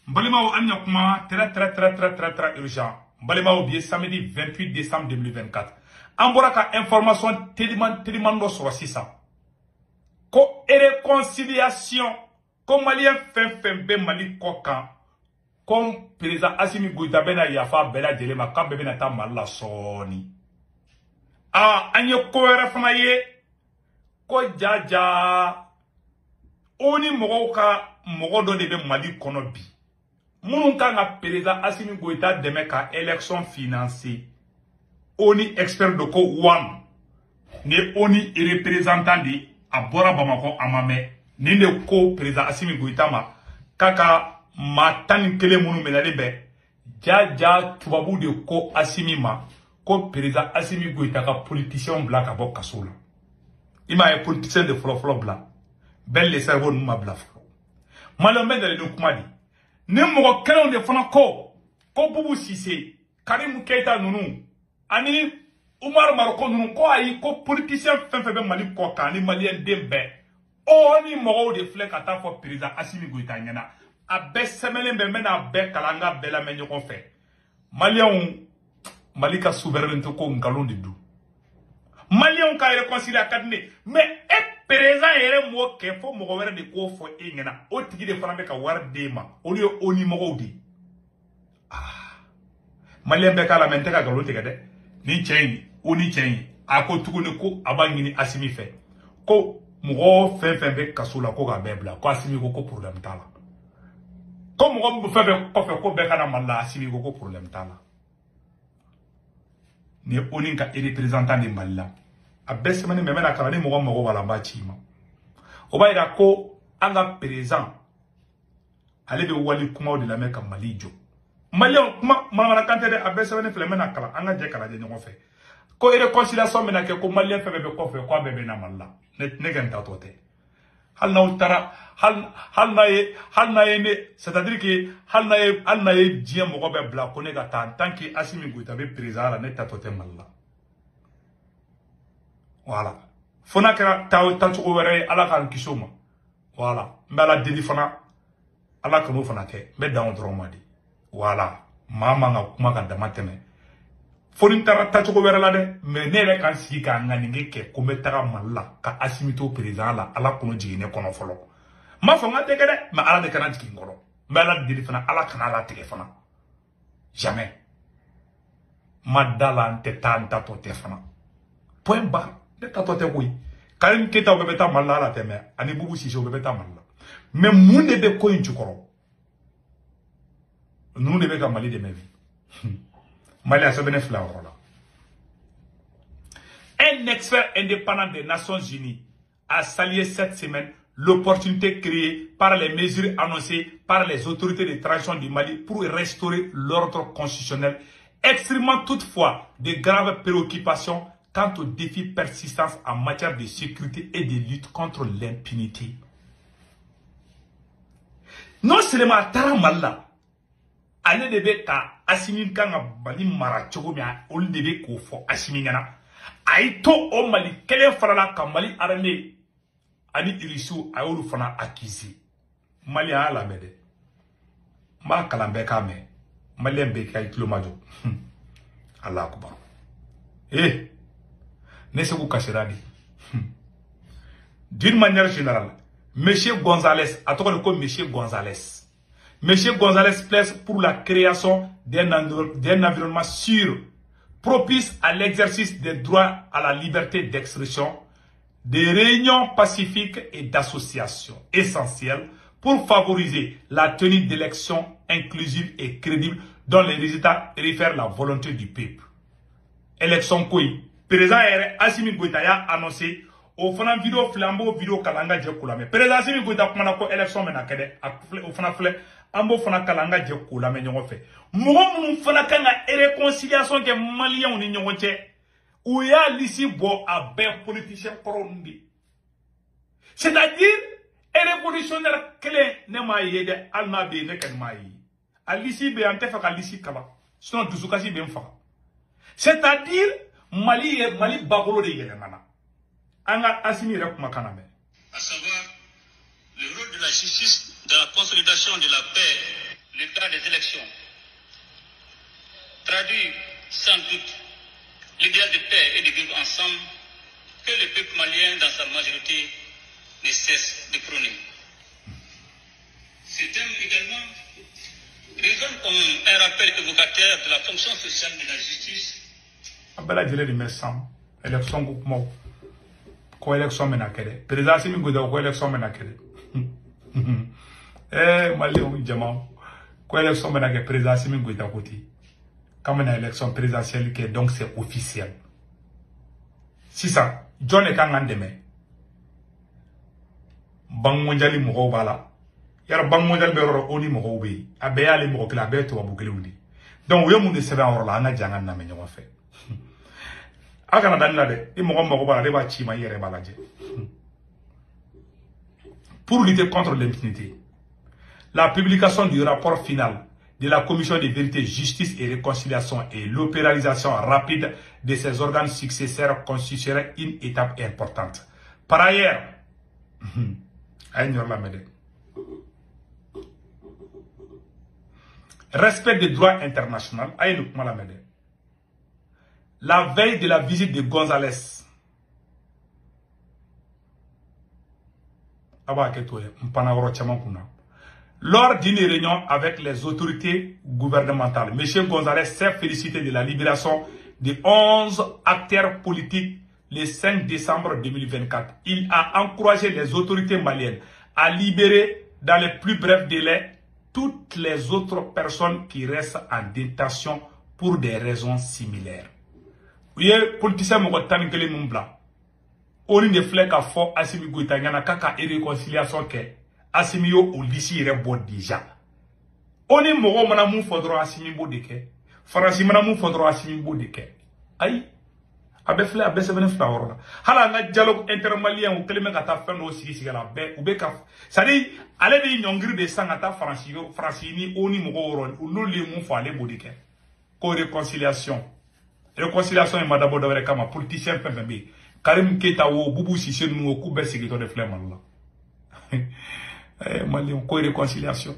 Mbalimao Anyakuma, très urgent. Mbalimao bien samedi 28 décembre 2024. Amboraka information tellement no sur ça. Ko réconciliation, ko malien fin mali kokan, comme président Assimi Goïta bena yafa bela delema kambe bena ta malla soni. Ah, anye ko fana ye, ko jaja, oni mogo do de be mali kono bi. Moun ka nga président Assimi Goïta deme ka élection financée. Oni expert de ko one. Ne oni représentant de Abora Bamako Amame. Ni ne ko président Assimi Goïta ma. Kaka matani kele munu menalebe. Jaja tubabu de ko Assimi ma. Ko président Assimi Goïta ka politicien blanc abo kasola. Ima e politicien de flo blanc. Ben le cerveau nou ma blanc. Malombe de le kumadi. Ne mo kelon de fana ko Boubou Cissé, Karim Keita nunu, ani Oumar Maroko nunu ko ayi ko politicien fenfebe mali ko kan ni malien dembe. O ni mo de flek ata fo président Assimi Goïta nyana. A be semelen be mena be kalanga be la menyo kon fait. Malien Malika souveraineté ko ngalon de dou. Malien ka réconcilier akadne, mais président ere mo ke fo mo were de ko fo engena o tigi de fana be ka war de ma o lieu oni mo di malien be kala mente ka galo tege de ni chen oni chen ako tugune ko abangini Assimi fe ko mo fe be kasula ko ga bebla ko Assimi ko problème tala ko mo fe be ko be kana malla Assimi ko problème tala ni oni ka représentant de malla abese mani memena kala ni mo wala mbachima obaira ko anga présent ale be wali kuma de la meka malijo malion kuma mangana kante de abese mani flemena kala anga je kala je nyongo fe ko réconciliation mena ke ko malien fe be ko fe ko bebe na malla ne ganta tote hal na utara hal na ye ne c'est-à-dire que hal na ye jie mo ko be bla ko ne ga tant que Assimi Goïta be présent la ne tatote malla. Voilà. Fona kera tantu wéré ala kan kisoma. Voilà. Mbala deli fana ala kanu fana ke. Mbe down dromadi. Voilà. Mama nga kuma ka damateme. Foni tara tantu wéré la de. Me nere kan sigi ka nganinge ke ko me tara malla ka Assimi to président la ala kono jigine kono folo. Ma fonga teke de, ma ala de kana jigi ngoro. Mbala deli fana ala kana ala teke fana. Jamais. Madala ante tanta to te fana. Point barre. De tatote oui. Karim Keita ou bebeta malla la teme. Ani Boubou Cissé ou bebeta malla. Mais moun de be ko inchukoro. Nous de be ka mali de mevi. Mali a se benef la orola. Un expert indépendant des Nations Unies a salué cette semaine l'opportunité créée par les mesures annoncées par les autorités de transition du Mali pour restaurer l'ordre constitutionnel, exprimant toutefois de graves préoccupations quant aux défis persistants en matière de sécurité et de lutte contre l'impunité. Non seulement Tara Malla, ale debe ka Assimi kanga bali mara chogo mi ol debe ko fo Assimi ngana. Aito o Mali kele farala ka Mali armée ani irisu ayolu fana akisi. Mali ala mede. Ma kalambe ka me. Mali mbe ka itlo majo. Allah akbar. D'une manière générale, M. Gonzalez, à toi comme M. Gonzalez. M. Gonzalez plaide pour la création d'un environnement sûr, propice à l'exercice des droits à la liberté d'expression, des réunions pacifiques et d'associations essentielles pour favoriser la tenue d'élections inclusives et crédibles dont les résultats réfèrent la volonté du peuple. Élection quoi? Président Assimi Goïta a annoncé au fana vidéo flambeau vidéo kalanga je kulame. Président Assimi Goïta kuma ko élection mena kede au fana flé ambo fana kalanga je kulame nyongo fe. Mogo munu fana kanga réconciliation ke malien ni nyongo che. Ou ya lisi bo a ben politicien korondi. C'est-à-dire révolutionnaire clé ne ma yede alma be ne kan ma yi. A lisi be ante fa ka lisi kala. Sinon dusukasi be mfa. C'est-à-dire Mali Babolo de Yelemana. Anga Assimi Rekuma Kaname. À savoir le rôle de la justice dans la consolidation de la paix, l'état des élections traduit sans doute l'idéal de paix et de vivre ensemble que le peuple malien, dans sa majorité, ne cesse de prôner. Ce thème également résonne comme un rappel évocateur de la fonction sociale de la justice. Abela jele di mesam élection ko kuma ko élection mena kede président simi go da ko élection mena kede mali o jama ko élection mena ke président simi go da koti comme une élection présidentielle qui est donc c'est officiel. Si ça John est quand même Bank mondial mo bala yar bank mondial be ro oni mo be abe ale mo kla be to abukele wudi donc we mu de sebe en la nga jangan na me nyo fe aka na danna de i mo bala de ba chi ma yere bala je pour lutter contre l'impunité. La publication du rapport final de la Commission de vérité, justice et réconciliation et l'opéralisation rapide de ces organes successeurs constituerait une étape importante. Par ailleurs, respect des droits internationaux, la veille de la visite de González, lors d'une réunion avec les autorités gouvernementales, M. González s'est félicité de la libération de 11 acteurs politiques le 5 décembre 2024. Il a encouragé les autorités maliennes à libérer dans les plus brefs délais toutes les autres personnes qui restent en détention pour des raisons similaires. Vous voyez, politicien Mokotan Kele Mumbla, on ne fait qu'à fort Assimi Goïta, yana kaka et réconciliation ke. Assimi yo au lycée rebo déjà. On est moro mana mou faudra Assimi Bodeke. Faransi mana mou faudra Assimi Bodeke. Aïe. Abe fle abe se vene fla orla. Hala nga dialogue intermalien ou keleme kata fen o sigi sigala be ou be kaf. Sadi ale de nyongri de sangata Faransi yo Faransi ni oni moro oron ou no le mou fa le Bodeke. Ko réconciliation. Réconciliation est madabo de kama politicien pembe. Karim Keita ou Boubou Sissé nous au couper sécurité de flemme là. Malien, quoi réconciliation.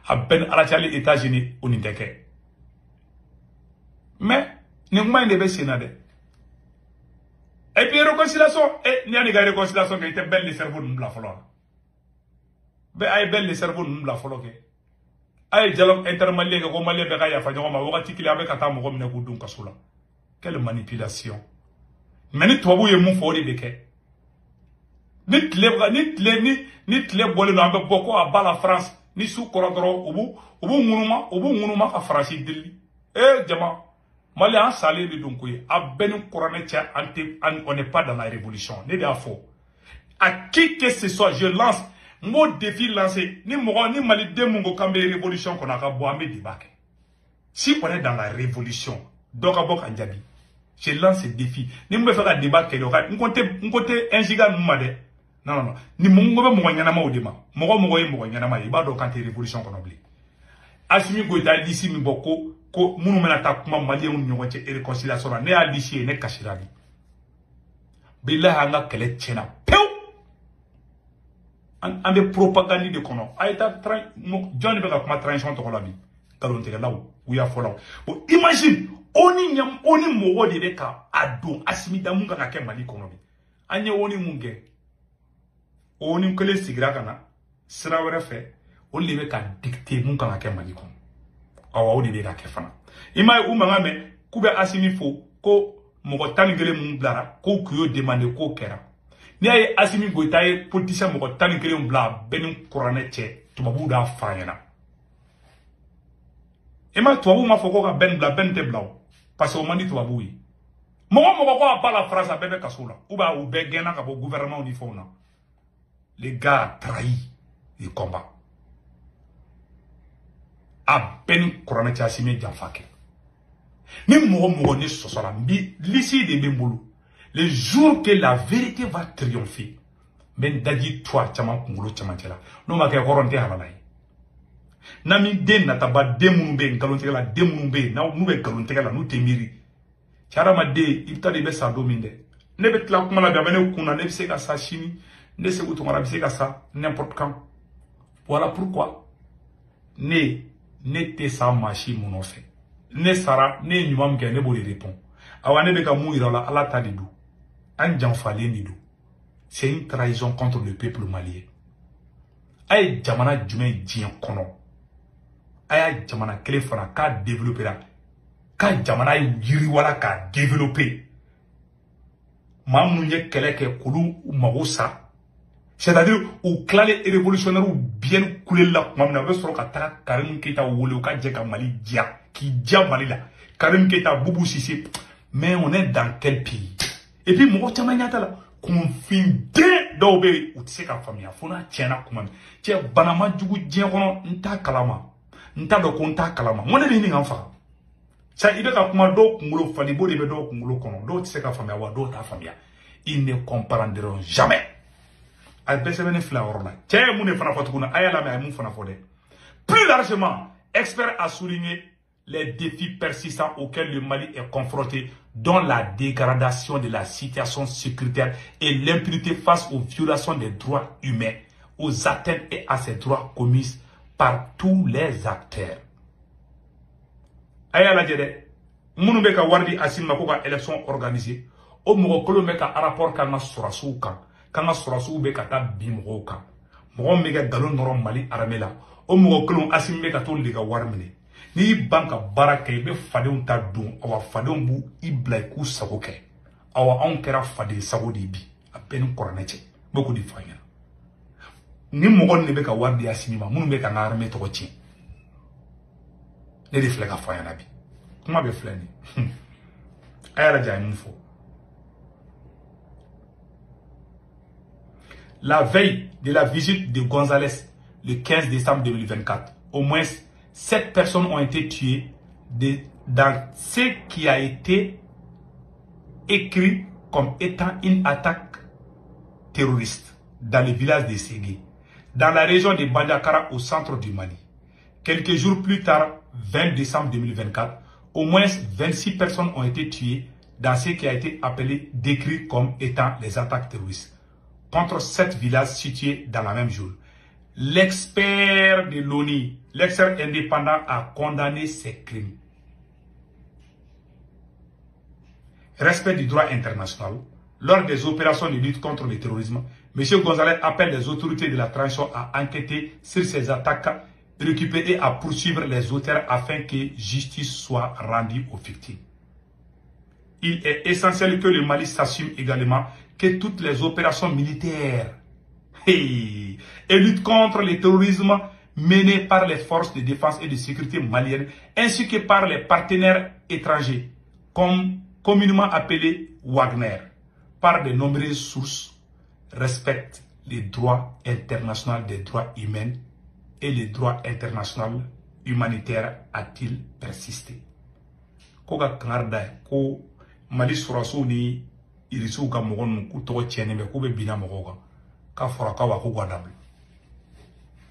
À peine à la les États-Unis, on y était. Mais, nous m'avons dit sénade. Et puis réconciliation, et n'y a pas de réconciliation qui était belle les cerveaux nous la follow. Mais aïe belle les cerveaux nous la follow. Aïe dialogue intermalien que comme malien bega ya fa nyoma wakati qu'il avec ata mo comme ne goudun kasula. Quelle manipulation. Mais ni toi ye mou fo de beke. Ni tle bolé no ambe boko a bala France ni sou korodoro obu ngunuma ka France dili. Jama Mali a salé de donkoye a benu korane tia on n'est pas dans la révolution. Né de faux. À qui que ce soit je lance mon défi lancé ni mo ni Mali de mungo kambe révolution qu'on a ka bo ambe dibake. Si on est dans la révolution donc a bok anjabi. Je lance ce défi. Ni me faire un débat que on compte un giga numade. Non. Ni mungo be mo nyana ma odema. Mo nyana ma iba do quand révolution qu'on oublie. Assimi Goïta d'ici mi boko ko munu mena ta kuma Mali on nyongo che réconciliation na ne alici ne kashirabi. Billahi anga kele chena. Pew. Ande propagande de kono. Aita John be ka kuma transition to kolabi. Kalonte lawo. Uya fola. Bon imagine oni mogo de beka ado Assimi damunga ka ke Mali kono bi. Anye oni munge. Oni kele sigira kana. Sira were fe. O lebe ka dicter mun kan ka Mali kono. Awa o de be ka ke fana. Ima u manga me kube Assimi fo ko mogo tanigele mun blara ko kuyo demander ko kera. Ni ay Assimi Goïta ye politicien mogo tanigele mun bla benin korane che tubabu da fanyana. Ima tubabu ma foko ka ben bla ben te blao parce que mandi tubabu yi. Mogo ko pa la France a bebe kasola ou ba ou be gena ka bo gouvernement ni fona. Les gars trahis le combat. A ben korane che Assimi janfake. Ni mogo ni sosola bi l'ici de Bembolo. Le jour que la vérité va triompher. Ben daji toi chama kungolo chama chela. No ma ke koronte halala. Nami den na taba demunumbe ngalonte la demunumbe na nube ngalonte la no temiri. Chara ma de ibta de be sa dominde. Ne bet la kuma la ba ne kuna ne se ka sa chini, ne se uto mara se ka sa n'importe quand. Voilà pourquoi ne te sa machi mon fait. Ne sara, ne nyumam ke ne boli répond. Awa ne beka mouira la ala ta didou. An janfale didou. C'est une trahison contre le peuple malien. Aye jamana jume dien kono. Aye jamana kele fana ka développer la. Ka jamana yiri wala ka développer. Mamnou nye kele ke koulou ou marosa. C'est-à-dire, au clan les révolutionnaires ou bien coulé là, mamna veut sur ka Karim Keita wole ou ka djeka Mali dia, qui dia Mali là. Karim Keita Boubou Sissé. Mais on est dans quel pays? Et puis, moi, tiens, là, confindé d'obé, ou tse ka famille, fona tiena kumami. Tiens, banama djougou djen kono, nta kalama. Nta doko nta kalama. Moi, ne l'ai enfant. Ça, il est à kuma do kungulo falibo de do kungulo kono. Do tse ka famille, wa do ta famille. Ils ne comprendront jamais. Plus largement, experts a souligné les défis persistants auxquels le Mali est confronté, dont la dégradation de la situation sécuritaire et l'impunité face aux violations des droits humains, aux atteintes et à ces droits commises par tous les acteurs. Aya la jede, munu beka wardi asim makoka élection organisée, au moko meka rapport kana surasu kan. Quand on surasu be kata bimoka mo mega galon noro Mali armée la o mo kolon asimbe ka to liga warmine ni banka baraka be fadon ta dun awa fadon bu ibla ku sagoke awa on kera fade sagodi bi a pen korneche beaucoup di fanya ni mo ne be ka wardi asimima mun be ka armée to ci ne def la ka fanya nabi kuma be flani ayala jay mun fo. La veille de la visite de González, le 15 décembre 2024, au moins 7 personnes ont été tuées dans ce qui a été écrit comme étant une attaque terroriste dans le village de Ségué, dans la région de Bandiakara au centre du Mali. Quelques jours plus tard, 20 décembre 2024, au moins 26 personnes ont été tuées dans ce qui a été décrit comme étant les attaques terroristes contre 7 villages situés dans la même zone. L'expert de l'ONU, l'expert indépendant, a condamné ces crimes. Respect du droit international. Lors des opérations de lutte contre le terrorisme, M. González appelle les autorités de la transition à enquêter sur ces attaques, récupérer et à poursuivre les auteurs afin que justice soit rendue aux victimes. Il est essentiel que le Mali s'assume également que toutes les opérations militaires et lutte contre le terrorisme menées par les forces de défense et de sécurité maliennes ainsi que par les partenaires étrangers, communément appelés Wagner, par de nombreuses sources, respectent les droits internationaux des droits humains et les droits internationaux humanitaires, a-t-il persisté. Koga Kanarda, ko Mali surasu ni irisu ka mogon ku to tiene be ku be bina mogoga ka fora ka wa ku godable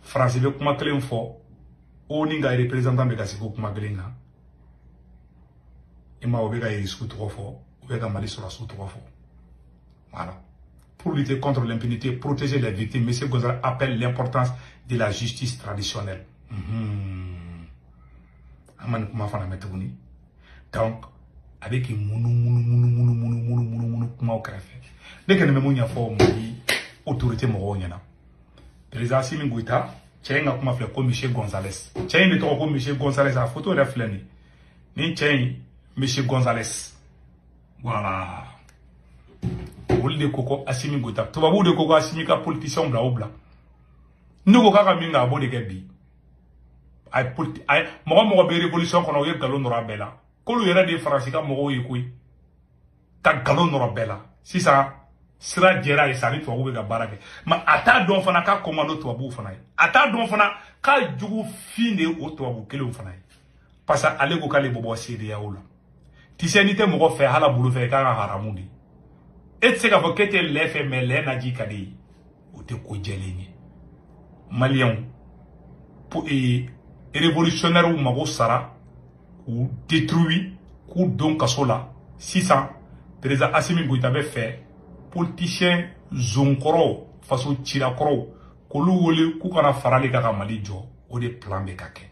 France be kuma kelen fo o ni ga représentant be ka siku kuma kelen na ima o be ga irisu to fo o be ga Mali surasu to fo. Voilà. Pour lutter contre l'impunité, protéger les victimes, M. González appelle l'importance de la justice traditionnelle. Aman kuma fana metuni. Donc avec une dès que nous avons autorité moronienne. Président Assimi Goïta, tiens comme M. González. Tiens le trop comme M. González à photo de flâner. Ni tiens M. González. Voilà. Oul de coco Assimi Goïta. Tu vas vous de coco Assimi ka politicien bla ou bla. Nous coca minga abo de gabi. Ay mo révolution qu'on a eu galon nora bella. Kolo yera de Fransika mogo yekui ka galon noro bela sisa sira jera e sari to ga barake ma ata don fana ka commando to abu fana ata don fana ka jugu finde o to abu kele fana parce ale ko kale bobo sidi ya ola tisenite mogo fe hala bulu fe ka haramundi et se ka fo kete le fe me le na ji kadi o te ko jeleni malien pour révolutionnaire ou mago sara ou détruit, ou donc kasola, 600, président Assimi Goïta avait fait, politicien zonkoro, façon tirakoro, kolu wole, koukana farale kaka Mali jo, o de plan bɛ ka kɛ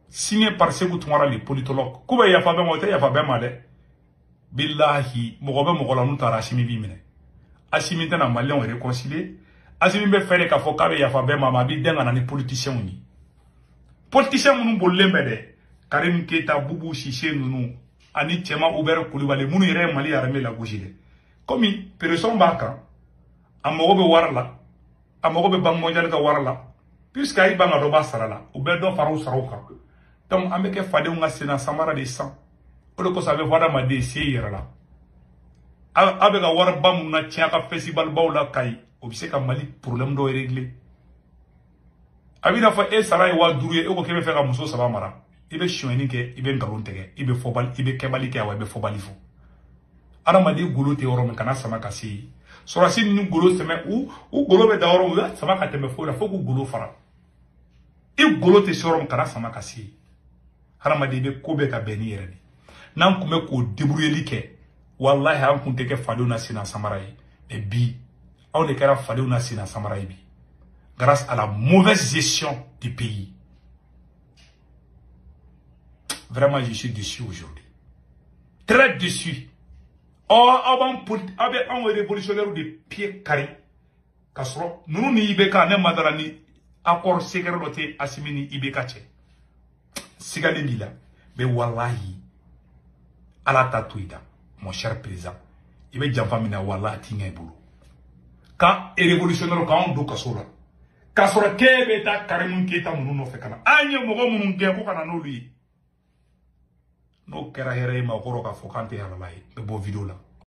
signé par Sékou Toumara le politologue k'u bɛ yafa bɛɛ ma o tɛ yafa bɛɛ ma dɛ billahi mɔgɔ bɛ mɔgɔ la n'u taara Assimi b'i minɛ Assimi tɛna maliyɛnw réconcilier Assimi bɛ fɛ de k'a fɔ k'a bɛ yafa bɛɛ ma a b'i den ka na ni politiciens ye politiciens minnu bolilen bɛ dɛ Karim Keita Boubou Cissé ninnu ani cɛma Hubert Coulibaly minnu yɛrɛ ye Mali armée lagosi dɛ komi pression b'a kan a mago bɛ wari la a mago bɛ Banque mondiale ka wari la puisque a y'i ban ka dɔ b'a sara la u bɛ dɔ fara u saraw kan donc an bɛ kɛ fadenw ka senna samara de san o de kosɔn a bɛ fɔ adamaden se yɛrɛ la a bɛ ka wariba minnu na tiɲɛ a ka festival baw la Kayi o bɛ se ka Mali problème dɔw régler a b'i n'a fɔ e sara ye 5000 ye e ko k'e bɛ fɛ ka muso 3 mara i bɛ sonyɛni kɛ i bɛ nkalon tigɛ i bɛ kɛbali kɛ wa i bɛ fɔbali fɔ adamaden golo tɛ yɔrɔ min kana sama ka se yen sɔrɔsi ninnu golo tɛmɛ u golo bɛ da yɔrɔ min u sama ka tɛmɛ foyi la fo k'u golo fara i golo tɛ se yɔrɔ min kana sama ka se yen adamaden i bɛ ko bɛɛ ka bɛn n'i yɛrɛ de n'an tun bɛ k'o débrouiller kɛ walahi an tun tɛ kɛ fadenw na senna samara ye mais bi anw de kɛra fadenw na senna samara ye bi grâce à la mauvaise gestion du pays. Vraiment, je suis déçu aujourd'hui. Très déçu. Oh, on est révolutionnaire de pied carré. Kasro, nous ni ibeka ne madara ni accord secret loté Assimi ni ibeka che. Sigale ni la. Mais wallahi, ala tatouida, mon cher président. Ibe jamfa mina wallahi tinga ibulu. Quand est révolutionnaire quand on do kasola. Kasro kebe ta Karim Keita munu no fekana. Anye mogo munu nge ko kana no lui. No kera here ma koro ka fokante halala e bo video la